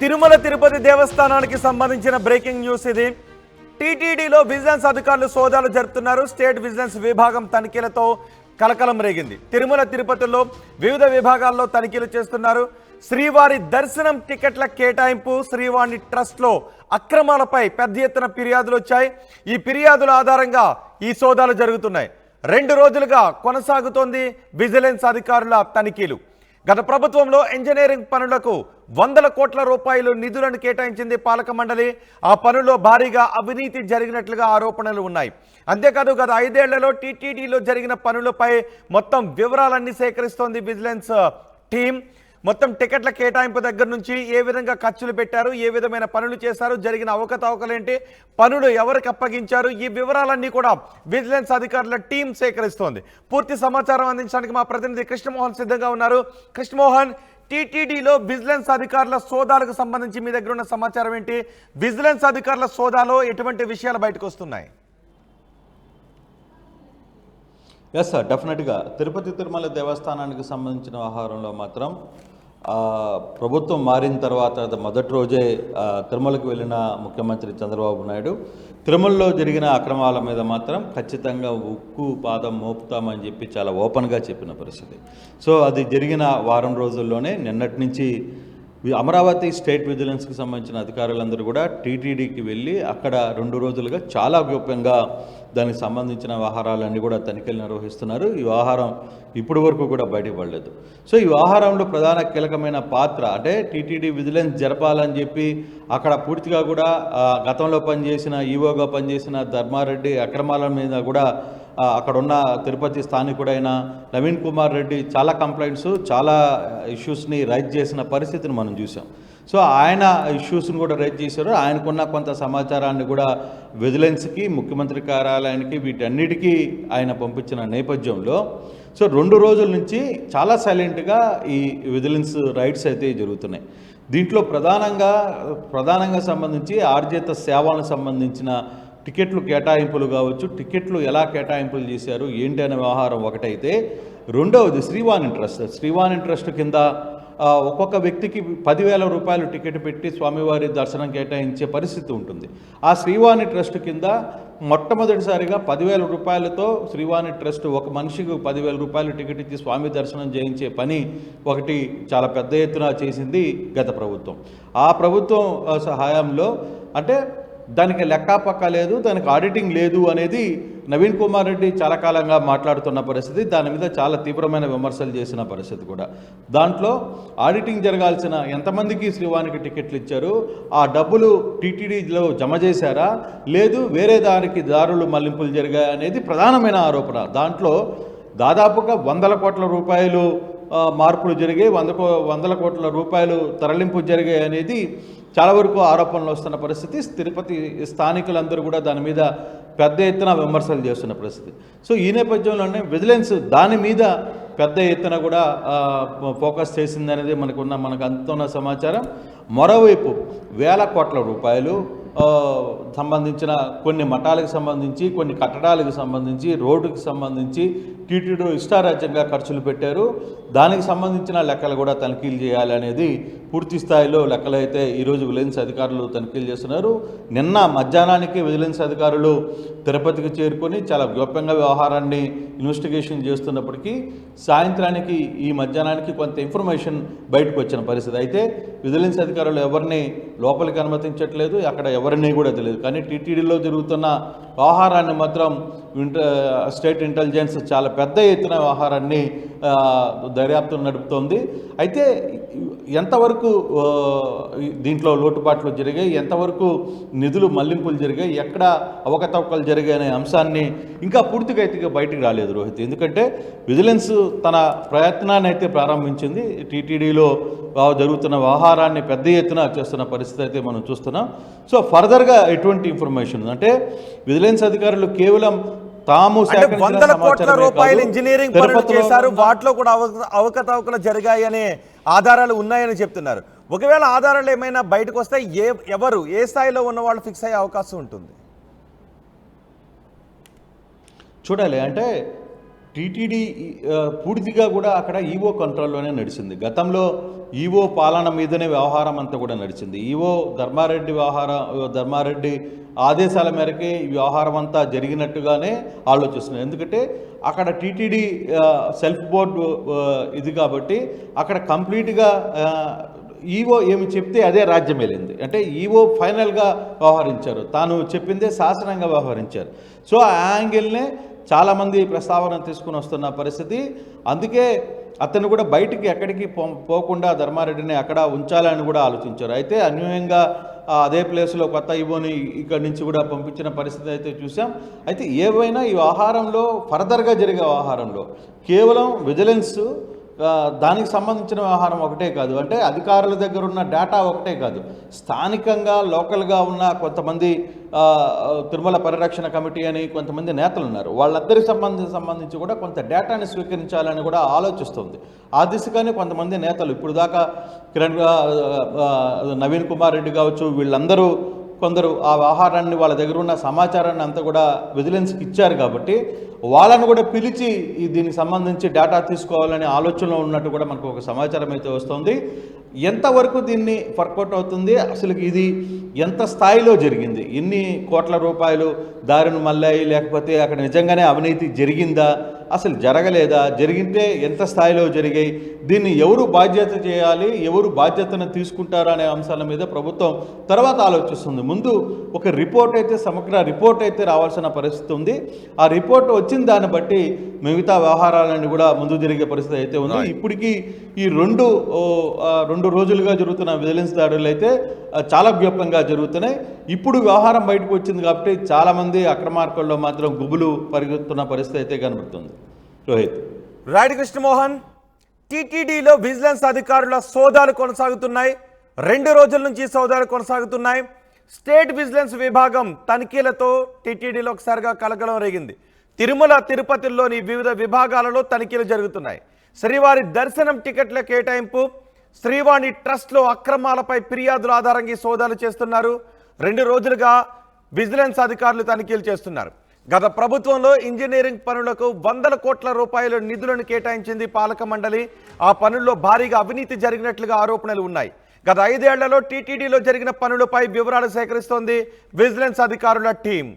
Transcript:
తిరుమల తిరుపతి దేవస్థానానికి సంబంధించిన breaking news ఇది. టీటీడీలో విజిలెన్స్ అధికారులు సోదాలు జరుపుతున్నారు. స్టేట్ విజిలెన్స్ విభాగం తనిఖీలతో కలకలం రేగింది. తిరుమల తిరుపతిలో వివిధ విభాగాల్లో తనిఖీలు చేస్తున్నారు. శ్రీవారి దర్శనం టికెట్ల కేటాయింపు, శ్రీవారి ట్రస్ట్లో అక్రమాలపై పెద్ద ఎత్తున ఫిర్యాదులు వచ్చాయి. ఈ ఫిర్యాదుల ఆధారంగా ఈ సోదాలు జరుగుతున్నాయి. 2 రోజులుగా కొనసాగుతోంది విజిలెన్స్ అధికారుల తనిఖీలు. గత ప్రభుత్వంలో ఇంజనీరింగ్ పనులకు 100 కోట్ల రూపాయలు నిధులను కేటాయించింది పాలక మండలి. ఆ పనుల్లో భారీగా అవినీతి జరిగినట్లుగా ఆరోపణలు ఉన్నాయి. అంతేకాదు గత 5 ఏళ్లలో టీటీడీలో జరిగిన పనులపై మొత్తం వివరాలన్నీ సేకరిస్తోంది విజిలెన్స్ టీం. మొత్తం టికెట్ల కేటాయింపు దగ్గర నుంచి ఏ విధంగా ఖర్చులు పెట్టారు, ఏ విధమైన పనులు చేశారు, జరిగిన అవకతవకలేంటి, పనులు ఎవరికి అప్పగించారు, ఈ వివరాలన్నీ కూడా విజిలెన్స్ అధికారుల టీం సేకరిస్తోంది. పూర్తి సమాచారం అందించడానికి మా ప్రతినిధి కృష్ణమోహన్ సిద్ధంగా ఉన్నారు. కృష్ణమోహన్, టీటీడీలో విజిలెన్స్ అధికారుల సోదాలకు సంబంధించి మీ దగ్గర ఉన్న సమాచారం ఏంటి? విజిలెన్స్ అధికారుల సోదాలో ఎటువంటి విషయాలు బయటకు వస్తున్నాయి? ఎస్ సార్, డెఫినెట్గా తిరుపతి తిరుమల దేవస్థానానికి సంబంధించిన వ్యవహారంలో మాత్రం ప్రభుత్వం మారిన తర్వాత మొదటి రోజే తిరుమలకు వెళ్ళిన ముఖ్యమంత్రి చంద్రబాబు నాయుడు తిరుమలలో జరిగిన అక్రమాల మీద మాత్రం ఖచ్చితంగా ఉక్కు పాదం మోపుతామని చెప్పి చాలా ఓపెన్గా చెప్పిన పరిస్థితి. సో అది జరిగిన వారం రోజుల్లోనే నిన్నటి నుంచి అమరావతి స్టేట్ విజిలెన్స్కి సంబంధించిన అధికారులందరూ కూడా టీటీడీకి వెళ్ళి అక్కడ 2 రోజులుగా చాలా గోప్యంగా దానికి సంబంధించిన వ్యవహారాలన్నీ కూడా తనిఖీలు నిర్వహిస్తున్నారు. ఈ వ్యవహారం ఇప్పటి వరకు కూడా బయటపడలేదు. సో ఈ వ్యవహారంలో ప్రధాన కీలకమైన పాత్ర అంటే టీటీడీ విజిలెన్స్ జరపాలని చెప్పి అక్కడ పూర్తిగా కూడా గతంలో పనిచేసిన ఈవోగా పనిచేసిన ధర్మారెడ్డి అక్రమాల మీద కూడా అక్కడున్న తిరుపతి స్థానికుడైన నవీన్ కుమార్ రెడ్డి చాలా కంప్లైంట్స్, చాలా ఇష్యూస్ని రైజ్ చేసిన పరిస్థితిని మనం చూసాం. సో ఆయన ఇష్యూస్ని కూడా రైజ్ చేశారు. ఆయనకున్న కొంత సమాచారాన్ని కూడా విజిలెన్స్కి, ముఖ్యమంత్రి కార్యాలయానికి, వీటన్నిటికీ ఆయన పంపించిన నేపథ్యంలో సో 2 రోజుల నుంచి చాలా సైలెంట్గా ఈ విజిలెన్స్ రైడ్స్ అయితే జరుగుతున్నాయి. దీంట్లో ప్రధానంగా సంబంధించి ఆర్జిత సేవలకు సంబంధించిన టికెట్లు కేటాయింపులు కావచ్చు, టికెట్లు ఎలా కేటాయింపులు చేశారు ఏంటి అనే వ్యవహారం ఒకటైతే, రెండవది శ్రీవాణి ట్రస్ట్ కింద ఒక్కొక్క వ్యక్తికి 10,000 రూపాయలు టికెట్ పెట్టి స్వామివారి దర్శనం కేటాయించే పరిస్థితి ఉంటుంది. ఆ శ్రీవాణి ట్రస్ట్ కింద మొట్టమొదటిసారిగా 10,000 రూపాయలతో శ్రీవాణి ట్రస్ట్ ఒక మనిషికి 10,000 రూపాయలు టికెట్ ఇచ్చి స్వామి దర్శనం చేయించే పని ఒకటి చాలా పెద్ద ఎత్తున చేసింది గత ప్రభుత్వం. ఆ ప్రభుత్వం సహాయంలో అంటే దానికి లెక్కాపక్క లేదు, దానికి ఆడిటింగ్ లేదు అనేది నవీన్ కుమార్ రెడ్డి చాలా కాలంగా మాట్లాడుతున్న పరిస్థితి. దాని మీద చాలా తీవ్రమైన విమర్శలు చేసిన పరిస్థితి కూడా. దాంట్లో ఆడిటింగ్ జరగాల్సిన ఎంతమందికి శ్రీవానికి టికెట్లు ఇచ్చారు, ఆ డబ్బులు టీటీడీలో జమ చేశారా, లేదు వేరే దారులు మళ్లింపులు జరిగాయి అనేది ప్రధానమైన ఆరోపణ. దాంట్లో దాదాపుగా 100 కోట్ల రూపాయలు మార్పులు జరిగాయి, 100 కోట్ల రూపాయలు తరలింపు జరిగాయి అనేది చాలా వరకు ఆరోపణలు వస్తున్న పరిస్థితి. తిరుపతి స్థానికులందరూ కూడా దాని మీద పెద్ద ఎత్తున విమర్శలు చేస్తున్న పరిస్థితి. సో ఈ నేపథ్యంలోనే విజిలెన్స్ దాని మీద పెద్ద ఎత్తున కూడా ఫోకస్ చేసింది అనేది మనకు అందుతున్న సమాచారం. మరోవైపు 1000 కోట్ల రూపాయలు సంబంధించిన కొన్ని మఠాలకు సంబంధించి, కొన్ని కట్టడాలకు సంబంధించి, రోడ్డుకి సంబంధించి టీటీడీ ఇష్టారాజ్యంగా ఖర్చులు పెట్టారు. దానికి సంబంధించిన లెక్కలు కూడా తనిఖీలు చేయాలి అనేది పూర్తి స్థాయిలో లెక్కలు అయితే ఈరోజు విజిలెన్స్ అధికారులు తనిఖీలు చేస్తున్నారు. నిన్న మధ్యాహ్నానికి విజిలెన్స్ అధికారులు తిరుపతికి చేరుకొని చాలా గోప్యంగా వ్యవహారాన్ని ఇన్వెస్టిగేషన్ చేస్తున్నప్పటికీ సాయంత్రానికి ఈ మధ్యాహ్నానికి కొంత ఇన్ఫర్మేషన్ బయటకు వచ్చిన పరిస్థితి. అయితే విజిలెన్స్ అధికారులు ఎవరిని లోపలికి అనుమతించట్లేదు, అక్కడ ఎవరిని కూడా తెలియదు. కానీ టీటీడీలో జరుగుతున్న వ్యవహారాన్ని మాత్రం స్టేట్ ఇంటెలిజెన్స్ చాలా పెద్ద ఎత్తున వ్యవహారాన్ని దర్యాప్తు నడుపుతోంది. అయితే ఎంతవరకు దీంట్లో లోటుపాట్లు జరిగాయి, ఎంతవరకు నిధులు మళ్లింపులు జరిగాయి, ఎక్కడ అవకతవకలు జరిగాయి అనే అంశాన్ని ఇంకా పూర్తిగా అయితే బయటికి రాలేదు రోహిత్. ఎందుకంటే విజిలెన్స్ తన ప్రయత్నాన్ని అయితే ప్రారంభించింది. టీటీడీలో జరుగుతున్న వ్యవహారాన్ని పెద్ద ఎత్తున చేస్తున్న పరిస్థితి అయితే మనం చూస్తున్నాం. సో ఫర్దర్గా ఎటువంటి ఇన్ఫర్మేషన్ అంటే విజిలెన్స్ అధికారులు కేవలం తాము 100 కోట్ల రూపాయలు ఇంజనీరింగ్ పనులు చేశారు, వాటిలో కూడా అవకతవకలు జరిగాయి అనే ఆధారాలు ఉన్నాయని చెప్తున్నారు. ఒకవేళ ఆధారాలు ఏమైనా బయటకు వస్తే ఎవరు ఏ స్థాయిలో ఉన్న వాళ్ళు ఫిక్స్ అయ్యే అవకాశం ఉంటుంది? చూడాలి. అంటే టీటీడీ పూర్తిగా కూడా అక్కడ ఈవో కంట్రోల్లోనే నడిచింది. గతంలో ఈవో పాలన మీదనే వ్యవహారం అంతా కూడా నడిచింది. ఈవో ధర్మారెడ్డి ఆదేశాల మేరకే ఈ వ్యవహారం అంతా జరిగినట్టుగానే ఆలోచిస్తున్నారు. ఎందుకంటే అక్కడ టీటీడీ సెల్ఫ్ బోర్డు ఇది కాబట్టి అక్కడ కంప్లీట్గా ఈవో ఏమి చెప్తే అదే రాజ్యం వెళ్ళింది. అంటే ఈవో ఫైనల్గా వ్యవహరించారు, తాను చెప్పిందే శాసనంగా వ్యవహరించారు. సో ఆ యాంగిల్నే చాలామంది ప్రస్తావన తీసుకుని వస్తున్న పరిస్థితి. అందుకే అతను కూడా బయటికి ఎక్కడికి పోకుండా ధర్మారెడ్డిని అక్కడ ఉంచాలని కూడా ఆలోచించారు. అయితే అన్యూయంగా అదే ప్లేస్లో కొత్త ఈవోని ఇక్కడి నుంచి కూడా పంపించిన పరిస్థితి అయితే చూసాం. అయితే ఏవైనా ఈ వ్యవహారంలో ఫర్దర్గా జరిగే వ్యవహారంలో కేవలం విజిలెన్స్ దానికి సంబంధించిన వ్యవహారం ఒకటే కాదు, అంటే అధికారుల దగ్గర ఉన్న డేటా ఒకటే కాదు, స్థానికంగా లోకల్గా ఉన్న కొంతమంది తిరుమల పరిరక్షణ కమిటీ అని కొంతమంది నేతలు ఉన్నారు. వాళ్ళందరికి సంబంధించి కూడా కొంత డేటాని స్వీకరించాలని కూడా ఆలోచిస్తుంది. ఆ దిశగానే కొంతమంది నేతలు ఇప్పుడు దాకా నవీన్ కుమార్ రెడ్డి కావచ్చు, వీళ్ళందరూ కొందరు ఆ వ్యవహారాన్ని వాళ్ళ దగ్గర ఉన్న సమాచారాన్ని అంతా కూడా విజిలెన్స్కి ఇచ్చారు. కాబట్టి వాళ్ళను కూడా పిలిచి దీనికి సంబంధించి డేటా తీసుకోవాలనే ఆలోచనలో ఉన్నట్టు కూడా మనకు ఒక సమాచారం అయితే వస్తుంది. ఎంతవరకు దీన్ని వర్కౌట్ అవుతుంది, అసలు ఇది ఎంత స్థాయిలో జరిగింది, ఎన్ని కోట్ల రూపాయలు దారిని మళ్ళాయి, లేకపోతే అక్కడ నిజంగానే అవినీతి జరిగిందా, అసలు జరగలేదా, జరిగితే ఎంత స్థాయిలో జరిగాయి, దీన్ని ఎవరు బాధ్యత చేయాలి, ఎవరు బాధ్యతను తీసుకుంటారు అనే అంశాల మీద ప్రభుత్వం తర్వాత ఆలోచిస్తుంది. ముందు ఒక రిపోర్ట్ అయితే, సమగ్ర రిపోర్ట్ అయితే రావాల్సిన పరిస్థితి ఉంది. ఆ రిపోర్ట్ వచ్చిన దాన్ని బట్టి మిగతా వ్యవహారాలన్నీ కూడా ముందు జరిగే పరిస్థితి అయితే ఉంది. ఇప్పటికీ ఈ రెండు రోజులుగా జరుగుతున్న విజిలెన్స్ దాడులు అయితే చాలా వ్యాపకంగా జరుగుతున్నాయి. ఇప్పుడు వ్యవహారం బయటకు వచ్చింది కాబట్టి చాలామంది అక్రమార్కుల్లో మాత్రం గుబులు పరిగెత్తున్న పరిస్థితి అయితే కనబడుతుంది. రోహిత్. రైట్ కృష్ణమోహన్, టీటీడీలో విజిలెన్స్ అధికారుల సోదాలు కొనసాగుతున్నాయి. 2 రోజుల నుంచి సోదాలు కొనసాగుతున్నాయి. స్టేట్ విజిలెన్స్ విభాగం తనిఖీలతో టీటీడీలో ఒకసారిగా కలకలం రేగింది. తిరుమల తిరుపతిలోని వివిధ విభాగాలలో తనిఖీలు జరుగుతున్నాయి. శ్రీవారి దర్శనం టికెట్ల కేటాయింపు, శ్రీవాణి ట్రస్ట్లో అక్రమాలపై ఫిర్యాదుల ఆధారంగా సోదాలు చేస్తున్నారు. 2 రోజులుగా విజిలెన్స్ అధికారులు తనిఖీలు చేస్తున్నారు. గత ప్రభుత్వంలో ఇంజనీరింగ్ పనులకు 100 కోట్ల రూపాయల నిధులను కేటాయించింది పాలక మండలి. ఆ పనుల్లో భారీగా అవినీతి జరిగినట్లుగా ఆరోపణలు ఉన్నాయి. గత 5 ఏళ్లలో టీటీడీలో జరిగిన పనులపై వివరాలు సేకరిస్తోంది విజిలెన్స్ అధికారుల టీం.